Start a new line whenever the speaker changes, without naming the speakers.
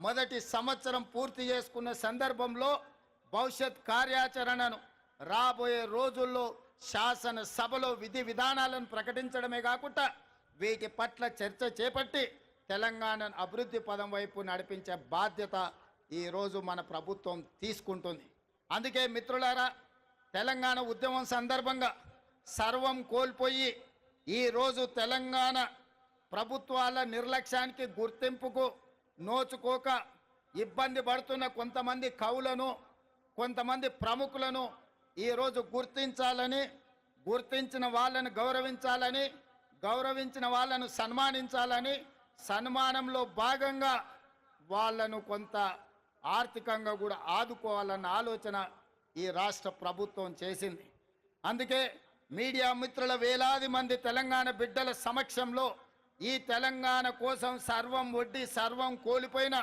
మొదటి సంవత్సరం పూర్తి చేసుకున్న సందర్భంలో భవిష్యత్ కార్యాచరణను రాబోయే రోజుల్లో శాసనసభలో విధి విధానాలను ప్రకటించడమే కాకుండా వీటి పట్ల చర్చ చేపట్టి తెలంగాణను అభివృద్ధి పదం వైపు నడిపించే బాధ్యత ఈరోజు మన ప్రభుత్వం తీసుకుంటుంది. అందుకే మిత్రులారా, తెలంగాణ ఉద్యమం సందర్భంగా సర్వం కోల్పోయి ఈరోజు తెలంగాణ ప్రభుత్వాల నిర్లక్ష్యానికి గుర్తింపుకు నోచుకోక ఇబ్బంది పడుతున్న కొంతమంది కవులను, కొంతమంది ప్రముఖులను ఈరోజు గుర్తించాలని, గుర్తించిన వాళ్ళను గౌరవించాలని, గౌరవించిన వాళ్ళను సన్మానించాలని, సన్మానంలో భాగంగా వాళ్ళను కొంత ఆర్థికంగా కూడా ఆదుకోవాలన్న ఆలోచన ఈ రాష్ట్ర ప్రభుత్వం చేసింది. అందుకే మీడియా మిత్రుల వేలాది మంది తెలంగాణ బిడ్డల సమక్షంలో ఈ తెలంగాణ కోసం సర్వం ఒడ్డి సర్వం కోల్పోయిన